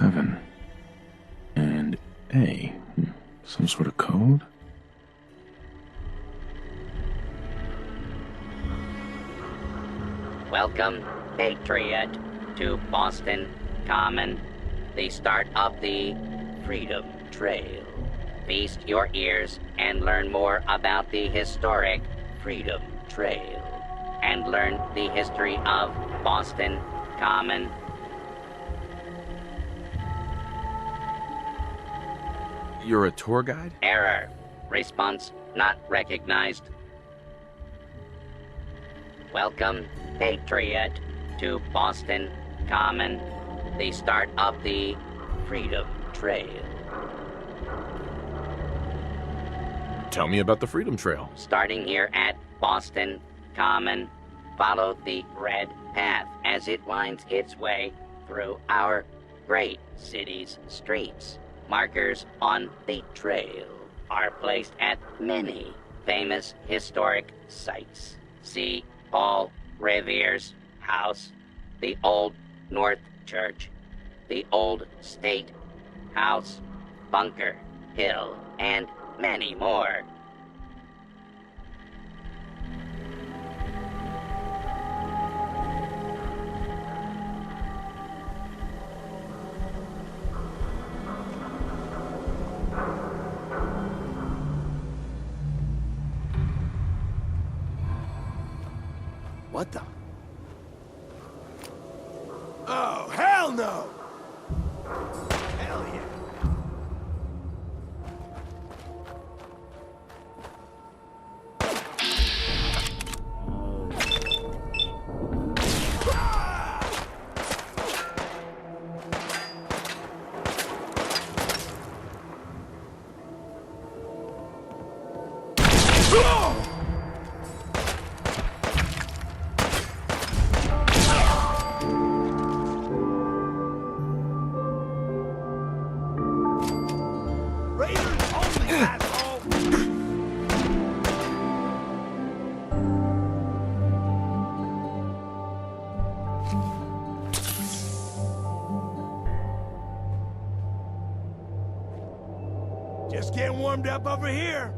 7 and A. Some sort of code? Welcome, Patriot, to Boston Common, the start of the Freedom Trail. Feast your ears and learn more about the historic Freedom Trail, and learn the history of Boston Common. You're a tour guide? Error. Response not recognized. Welcome, Patriot, to Boston Common, the start of the Freedom Trail. Tell me about the Freedom Trail. Starting here at Boston Common, follow the red path as it winds its way through our great city's streets. Markers on the trail are placed at many famous historic sites. See Paul Revere's house, the Old North Church, the Old State House, Bunker Hill, and many more. What the? Oh, hell no! Hell yeah! Just getting warmed up over here.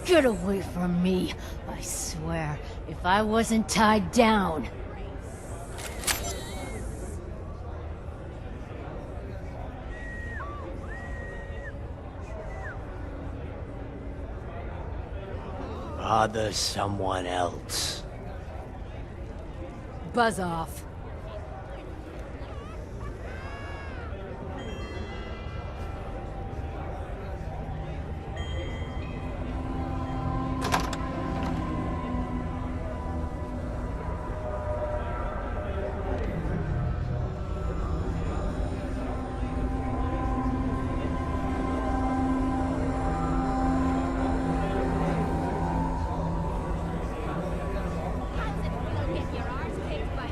Get away from me! I swear, if I wasn't tied down... Bother someone else. Buzz off. Get your arse kicked by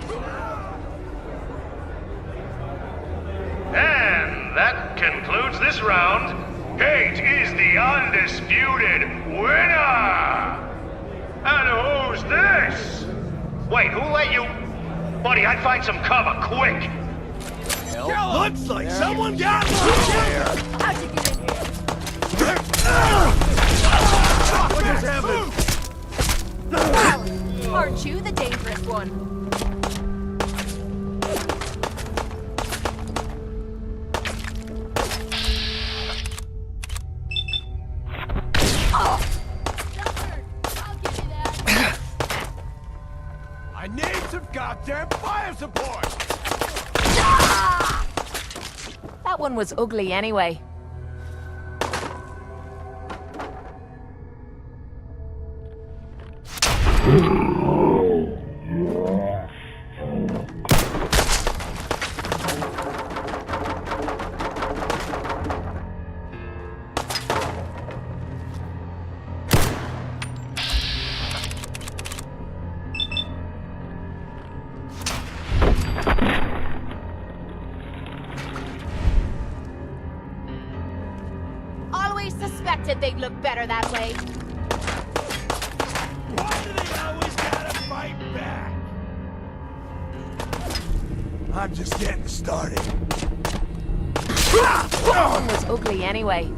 concludes this round. Cait is the undisputed winner! And who's this? Wait, who let you... Buddy, I'd find some cover, quick! Looks like someone got loose here! How'd you get in here? What just happened? Well, aren't you the dangerous one? I need some goddamn fire support! That one was ugly anyway. Always suspected they'd look better that way. Why do they always gotta fight back? I'm just getting started. That one was ugly anyway.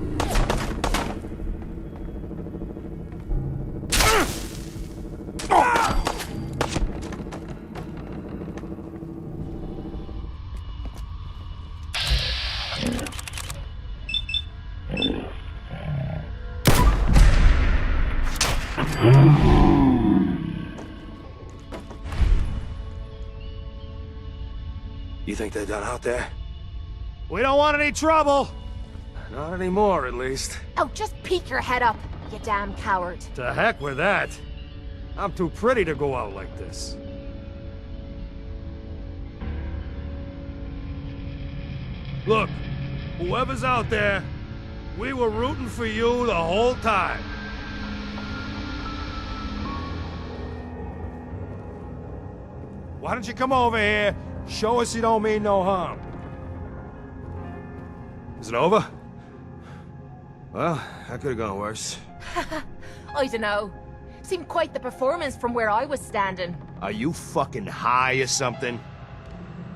You think they're done out there? We don't want any trouble! Not anymore, at least. Oh, just peek your head up, you damn coward. To heck with that. I'm too pretty to go out like this. Look, whoever's out there, we were rooting for you the whole time. Why don't you come over here, show us you don't mean no harm. Is it over? Well, that could have gone worse. I dunno. Seemed quite the performance from where I was standing. Are you fucking high or something?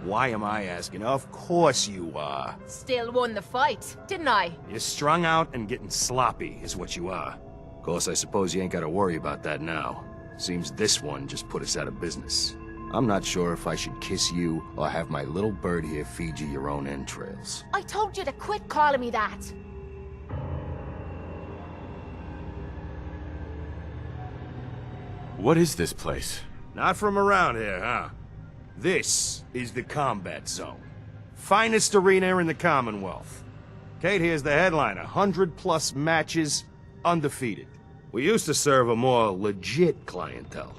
Why am I asking? Of course you are. Still won the fight, didn't I? You're strung out and getting sloppy, is what you are. Of course, I suppose you ain't gotta worry about that now. Seems this one just put us out of business. I'm not sure if I should kiss you or have my little bird here feed you your own entrails. I told you to quit calling me that. What is this place? Not from around here, huh? This is the combat zone. Finest arena in the Commonwealth. Cait here's the headliner. 100+ matches, undefeated. We used to serve a more legit clientele.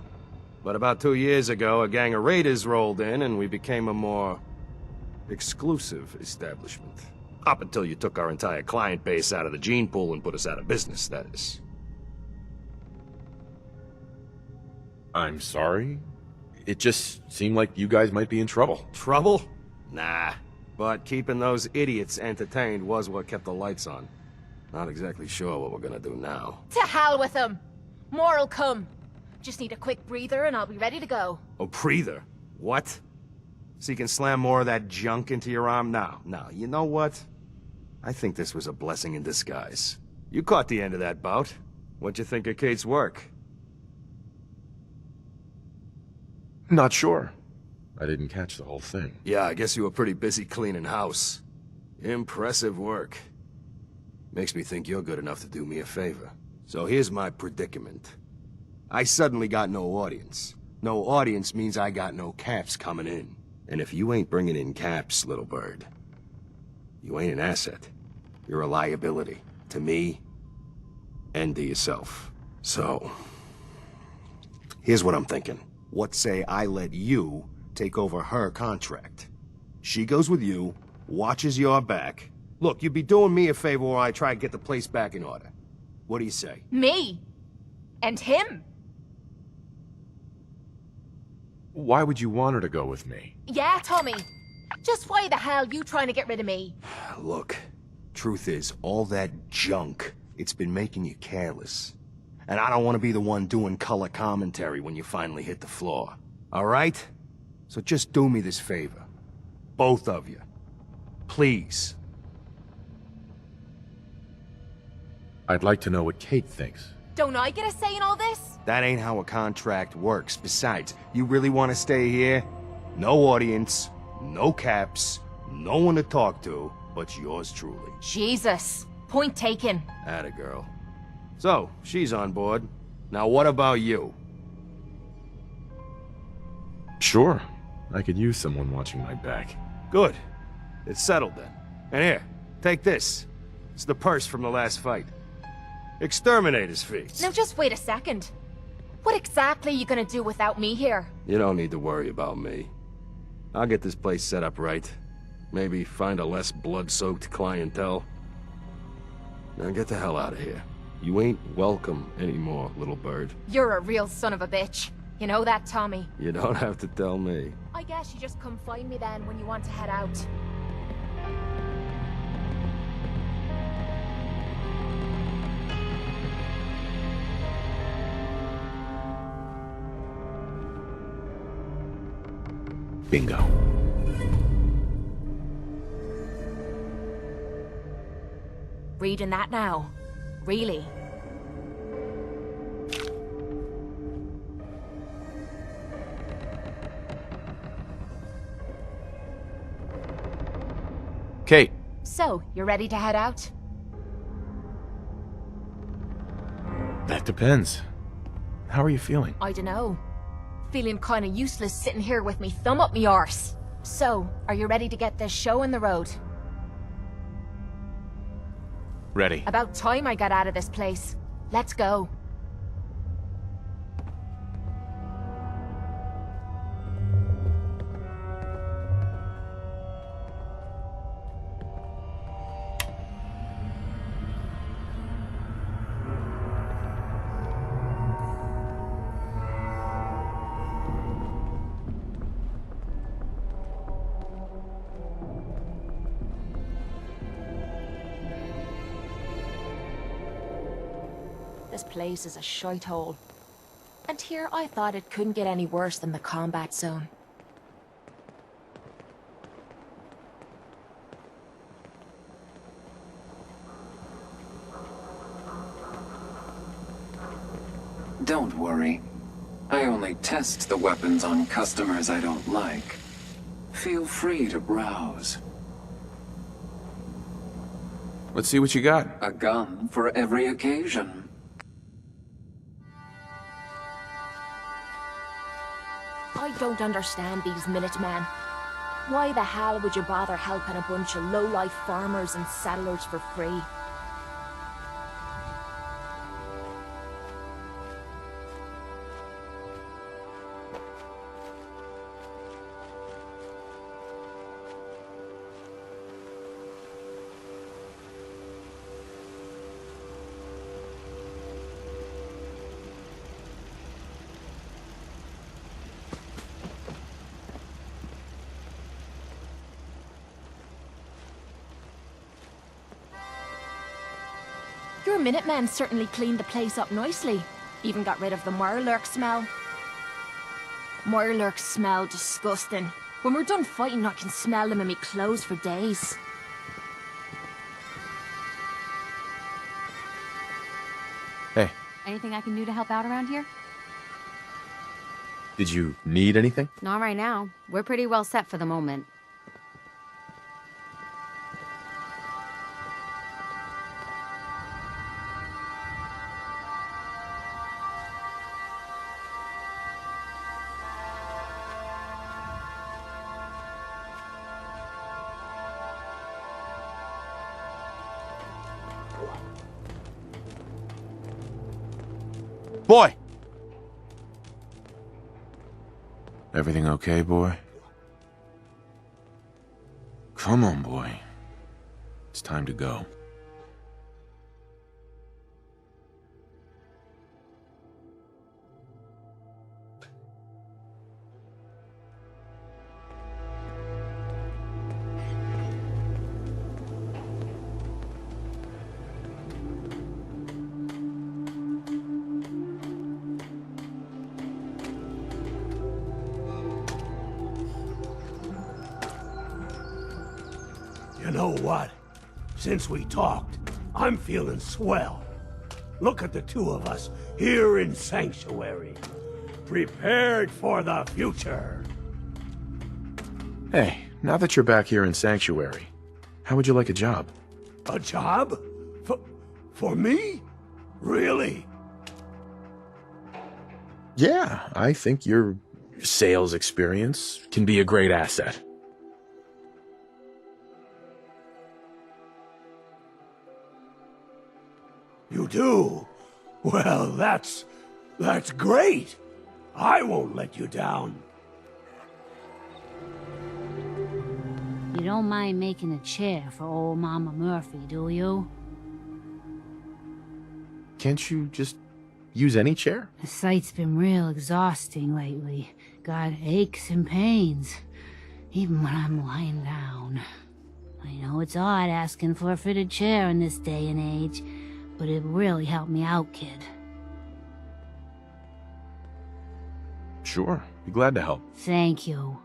But about 2 years ago, a gang of raiders rolled in and we became a more exclusive establishment. Up until you took our entire client base out of the gene pool and put us out of business, that is. I'm sorry? It just seemed like you guys might be in trouble. Trouble? Nah. But keeping those idiots entertained was what kept the lights on. Not exactly sure what we're gonna do now. To hell with them. More'll come. Just need a quick breather and I'll be ready to go. A breather? What? So you can slam more of that junk into your arm now? No, you know what? I think this was a blessing in disguise. You caught the end of that bout. What'd you think of Cait's work? Not sure. I didn't catch the whole thing. Yeah, I guess you were pretty busy cleaning house. Impressive work. Makes me think you're good enough to do me a favor. So here's my predicament. I suddenly got no audience. No audience means I got no caps coming in. And if you ain't bringing in caps, little bird, you ain't an asset. You're a liability. To me, and to yourself. So, here's what I'm thinking. What say I let you take over her contract? She goes with you, watches your back. Look, you'd be doing me a favor while I try to get the place back in order. What do you say? Me? And him? Why would you want her to go with me? Yeah, Tommy. Just why the hell you trying to get rid of me? Look, Truth is, all that junk, it's been making you careless. And I don't want to be the one doing color commentary when you finally hit the floor. All right? So just do me this favor. Both of you. Please. I'd like to know what Cait thinks. Don't I get a say in all this? That ain't how a contract works. Besides, you really want to stay here? No audience, no caps, no one to talk to, but yours truly. Jesus. Point taken. Atta girl. So, she's on board. Now what about you? Sure. I could use someone watching my back. Good. It's settled then. And here, take this. It's the purse from the last fight. Exterminator's fee. Now just wait a second. What exactly are you gonna do without me here? You don't need to worry about me. I'll get this place set up right. Maybe find a less blood-soaked clientele. Now get the hell out of here. You ain't welcome anymore, little bird. You're a real son of a bitch. You know that, Tommy? You don't have to tell me. I guess you just come find me then when you want to head out. Bingo. Reading that now? Really? Cait! So, you're ready to head out? That depends. How are you feeling? I dunno. Feeling kinda useless sitting here with me thumb up me arse. So, are you ready to get this show on the road? Ready. About time I got out of this place. Let's go. This place is a shithole. And here I thought it couldn't get any worse than the combat zone. Don't worry. I only test the weapons on customers I don't like. Feel free to browse. Let's see what you got. A gun for every occasion. I don't understand these Minutemen. Why the hell would you bother helping a bunch of low-life farmers and settlers for free? Your Minutemen certainly cleaned the place up nicely. Even got rid of the Mirelurk smell. Mirelurks smell disgusting. When we're done fighting, I can smell them in me clothes for days. Hey, Anything I can do to help out around here? Did you need anything? Not right now. We're pretty well set for the moment. Boy! everything okay, boy? Come on, boy. It's time to go. You know what? Since we talked, I'm feeling swell. Look at the two of us here in Sanctuary. Prepared for the future. Hey, now that you're back here in Sanctuary, how would you like a job? A job? For me? Really? Yeah, I think your sales experience can be a great asset. You do? Well, that's great. I won't let you down. You don't mind making a chair for old Mama Murphy, do you? Can't you just use any chair? The site's been real exhausting lately. Got aches and pains, even when I'm lying down. I know it's odd asking for a fitted chair in this day and age, but it really helped me out, kid. Sure, be glad to help. Thank you.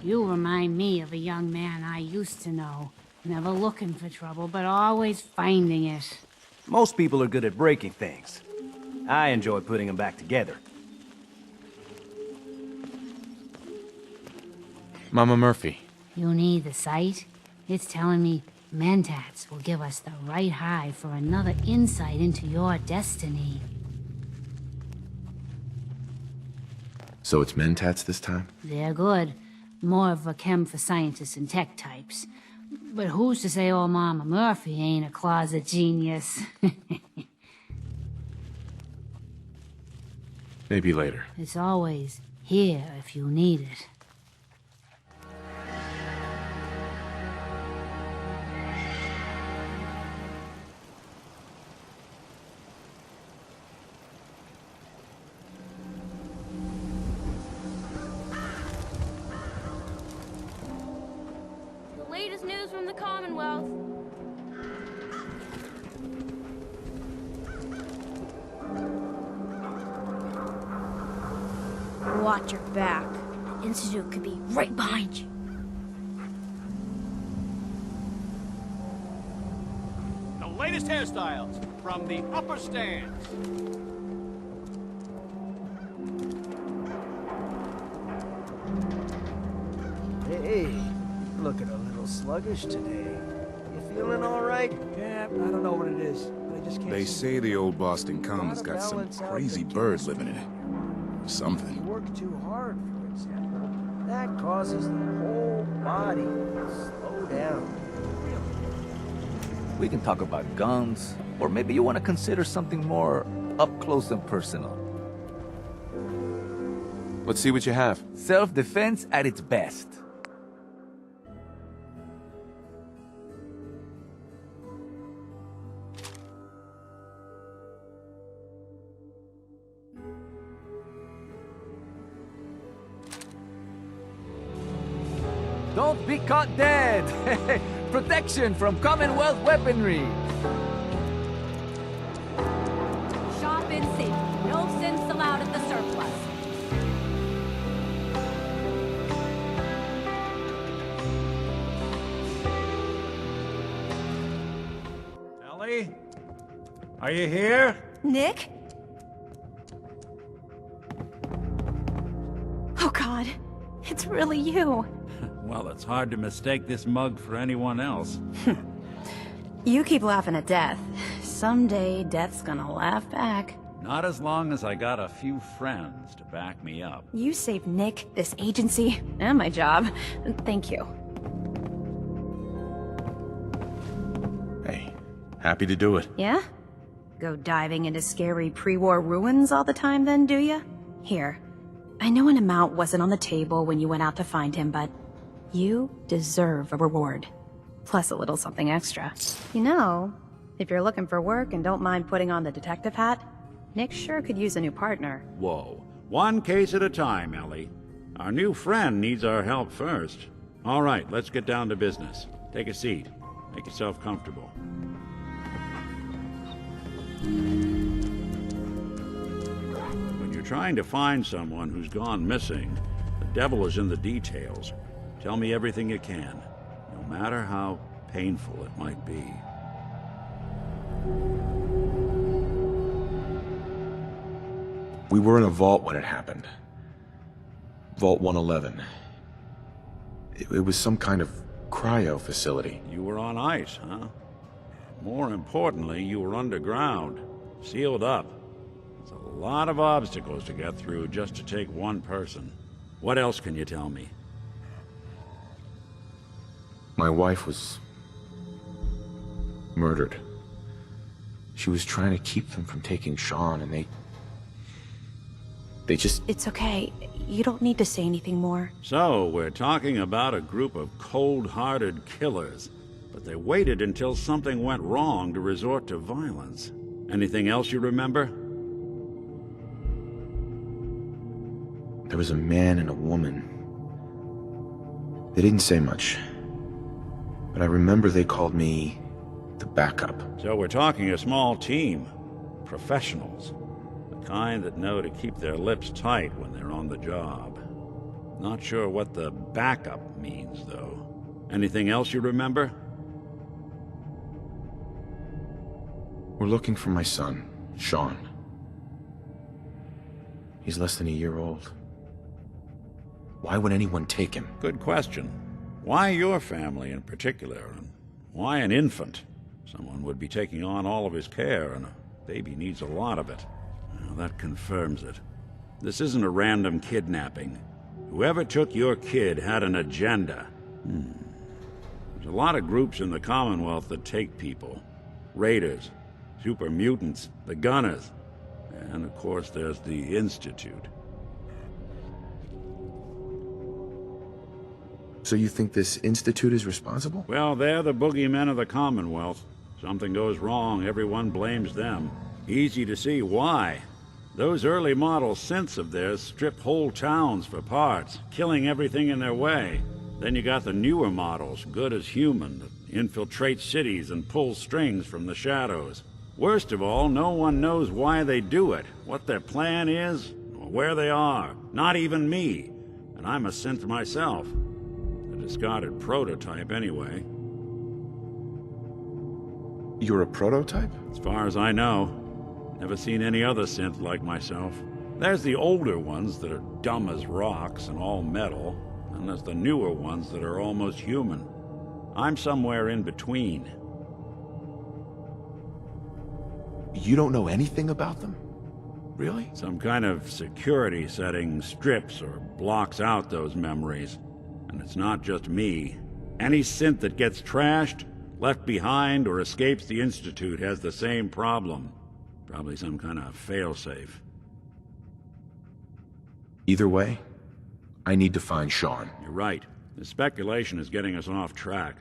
You remind me of a young man I used to know. Never looking for trouble, but always finding it. Most people are good at breaking things. I enjoy putting them back together. Mama Murphy. You need the site? It's telling me Mentats will give us the right high for another insight into your destiny. So it's Mentats this time? They're good. More of a chem for scientists and tech types. But who's to say old Mama Murphy ain't a closet genius? Maybe later. It's always here if you need it. Latest news from the Commonwealth. Watch your back. Institute could be right behind you. The latest hairstyles from the upper stands. Hey, looking a little sluggish today. You feeling all right? Yeah, I don't know what it is, but I just can't. They say the old Boston Common's got some balance out crazy the bird gas living in it. Or something. You work too hard, for example. That causes the whole body to slow down. We can talk about guns, or maybe you want to consider something more up close and personal. Let's see what you have. Self-defense at its best. Don't be caught dead! Protection from Commonwealth weaponry! Shop in safety. No sins allowed at the surplus. Ellie? Are you here? Nick? Oh God, it's really you. Well, it's hard to mistake this mug for anyone else. You keep laughing at death. Someday, death's gonna laugh back. Not as long as I got a few friends to back me up. You saved Nick, this agency, and my job. Thank you. Hey, happy to do it. Yeah? Go diving into scary pre-war ruins all the time then, do ya? Here. I know an amount wasn't on the table when you went out to find him, but you deserve a reward. Plus a little something extra. You know, if you're looking for work and don't mind putting on the detective hat, Nick sure could use a new partner. Whoa. One case at a time, Ellie. Our new friend needs our help first. All right, let's get down to business. Take a seat. Make yourself comfortable. When you're trying to find someone who's gone missing, the devil is in the details. Tell me everything you can, no matter how painful it might be. We were in a vault when it happened. Vault 111. It was some kind of cryo facility. You were on ice, huh? More importantly, you were underground, sealed up. There's a lot of obstacles to get through just to take one person. What else can you tell me? My wife was murdered. She was trying to keep them from taking Sean, and they just... It's okay. You don't need to say anything more. So, we're talking about a group of cold-hearted killers, but they waited until something went wrong to resort to violence. Anything else you remember? There was a man and a woman. They didn't say much, but I remember they called me the backup. So we're talking a small team. Professionals. The kind that know to keep their lips tight when they're on the job. Not sure what the backup means, though. Anything else you remember? We're looking for my son, Sean. He's less than a year old. Why would anyone take him? Good question. Why your family in particular? And why an infant? Someone would be taking on all of his care, and a baby needs a lot of it. Well, that confirms it. This isn't a random kidnapping. Whoever took your kid had an agenda. There's a lot of groups in the Commonwealth that take people. Raiders, super mutants, the Gunners, and of course there's the Institute. So you think this Institute is responsible? Well, they're the boogeymen of the Commonwealth. Something goes wrong, everyone blames them. Easy to see why. Those early model synths of theirs strip whole towns for parts, killing everything in their way. Then you got the newer models, good as human, that infiltrate cities and pull strings from the shadows. Worst of all, no one knows why they do it, what their plan is, or where they are. Not even me. And I'm a synth myself. A discarded prototype, anyway. You're a prototype? As far as I know. Never seen any other synth like myself. There's the older ones that are dumb as rocks and all metal, and there's the newer ones that are almost human. I'm somewhere in between. You don't know anything about them? Really? Some kind of security setting strips or blocks out those memories. And it's not just me. Any synth that gets trashed, left behind, or escapes the Institute has the same problem. Probably some kind of failsafe. Either way, I need to find Sean. You're right. The speculation is getting us off track.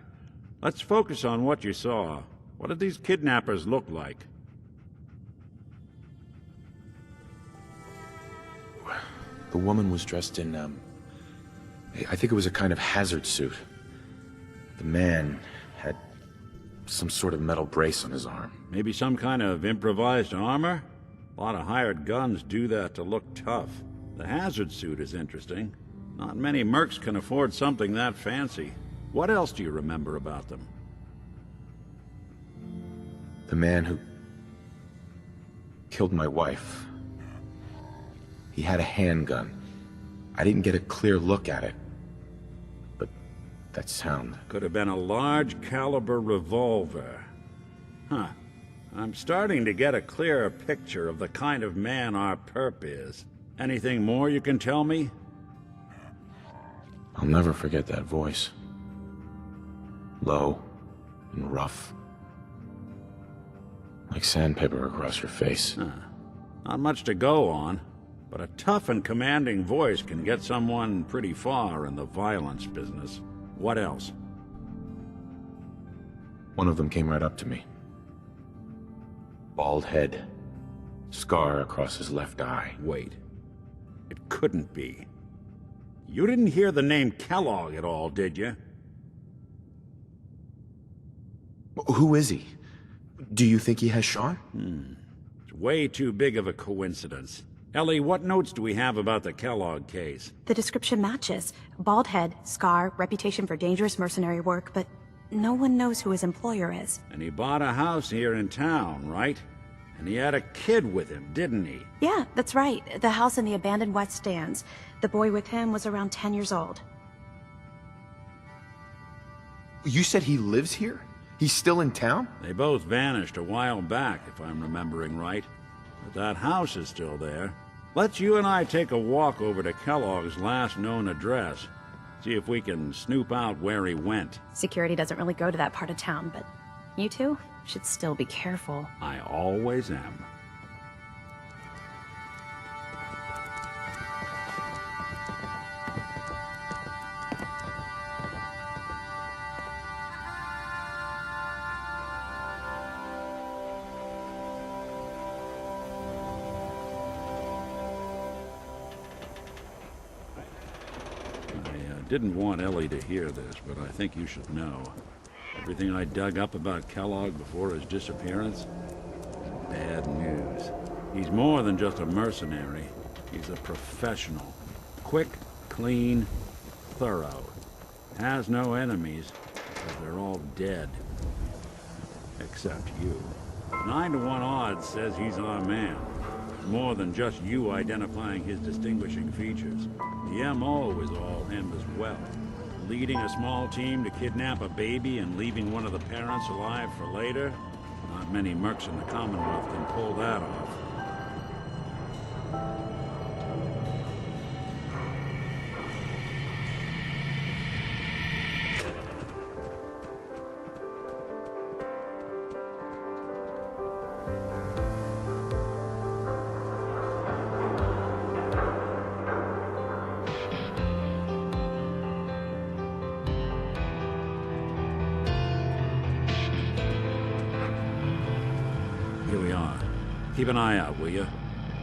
Let's focus on what you saw. What did these kidnappers look like? The woman was dressed in, I think it was a kind of hazard suit. The man had some sort of metal brace on his arm. Maybe some kind of improvised armor? A lot of hired guns do that to look tough. The hazard suit is interesting. Not many mercs can afford something that fancy. What else do you remember about them? The man who killed my wife. He had a handgun. I didn't get a clear look at it, but that sound... Could have been a large caliber revolver. Huh. I'm starting to get a clearer picture of the kind of man our perp is. Anything more you can tell me? I'll never forget that voice. Low and rough. Like sandpaper across your face. Huh. Not much to go on. But a tough and commanding voice can get someone pretty far in the violence business. What else? One of them came right up to me. Bald head. Scar across his left eye. Wait. It couldn't be. You didn't hear the name Kellogg at all, did you? Who is he? Do you think he has Sean? It's way too big of a coincidence. Ellie, what notes do we have about the Kellogg case? The description matches. Bald head, scar, reputation for dangerous mercenary work, but no one knows who his employer is. And he bought a house here in town, right? And he had a kid with him, didn't he? Yeah, that's right. The house in the abandoned West Stands. The boy with him was around 10 years old. You said he lives here? He's still in town? They both vanished a while back, if I'm remembering right. But that house is still there. Let's you and I take a walk over to Kellogg's last known address. See if we can snoop out where he went. Security doesn't really go to that part of town, but you two should still be careful. I always am. I didn't want Ellie to hear this, but I think you should know. Everything I dug up about Kellogg before his disappearance is bad news. He's more than just a mercenary. He's a professional. Quick, clean, thorough. Has no enemies, because they're all dead. Except you. 9 to 1 odds says he's our man. More than just you identifying his distinguishing features. The M.O. is all him as well. Leading a small team to kidnap a baby and leaving one of the parents alive for later? Not many mercs in the Commonwealth can pull that off. Here we are. Keep an eye out, will you?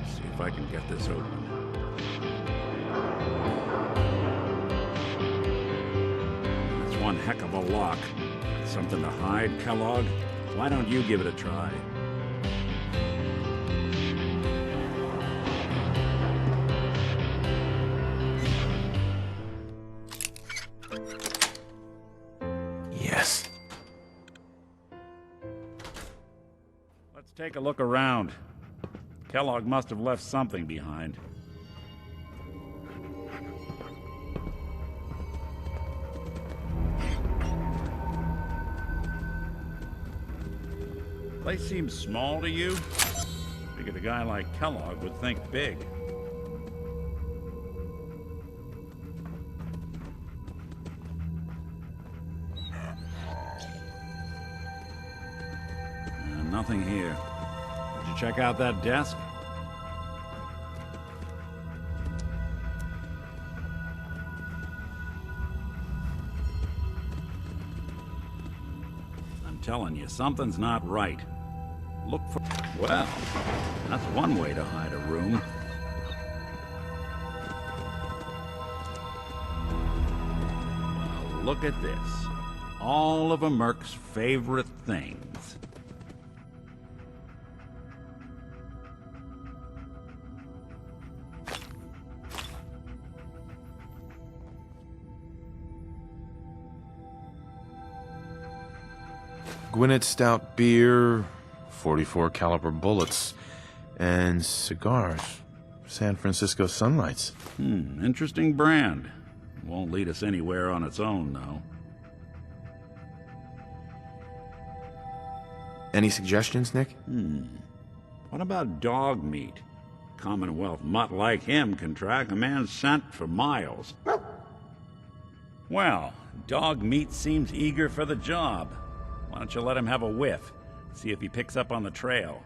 See if I can get this open. That's one heck of a lock. Something to hide, Kellogg? Why don't you give it a try? Yes. Let's take a look around. Kellogg must have left something behind. Place seems small to you? Figured a guy like Kellogg would think big. Nothing here. Did you check out that desk? I'm telling you, something's not right. Look for... Well, that's one way to hide a room. Well, look at this. All of a merc's favorite things. Gwinnett Stout beer, 44 caliber bullets, and cigars. San Francisco Sunlights. Interesting brand. Won't lead us anywhere on its own, though. Any suggestions, Nick? What about dog meat? Commonwealth mutt like him can track a man's scent for miles. Well, dog meat seems eager for the job. Why don't you let him have a whiff? See if he picks up on the trail.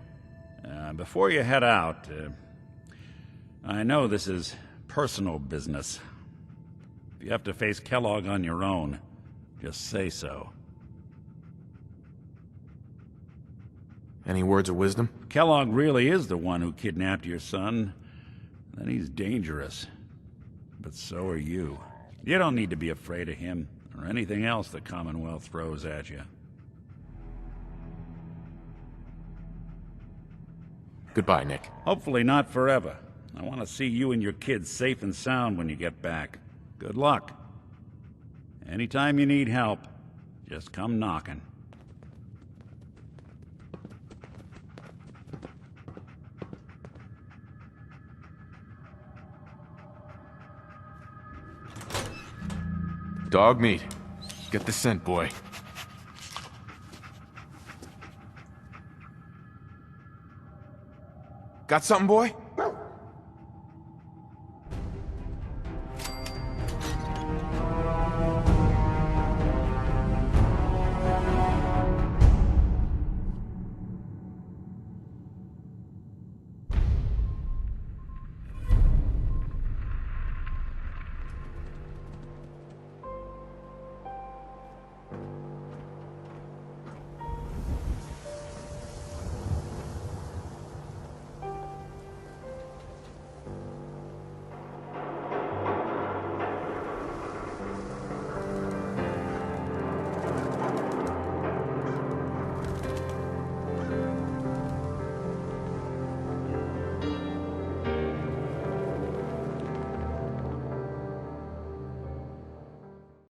Before you head out, I know this is personal business. If you have to face Kellogg on your own, just say so. Any words of wisdom? If Kellogg really is the one who kidnapped your son, then he's dangerous. But so are you. You don't need to be afraid of him, or anything else the Commonwealth throws at you. Goodbye, Nick. Hopefully not forever. I want to see you and your kids safe and sound when you get back. Good luck. Anytime you need help, just come knocking. Dog meat. Get the scent, boy. Got something, boy?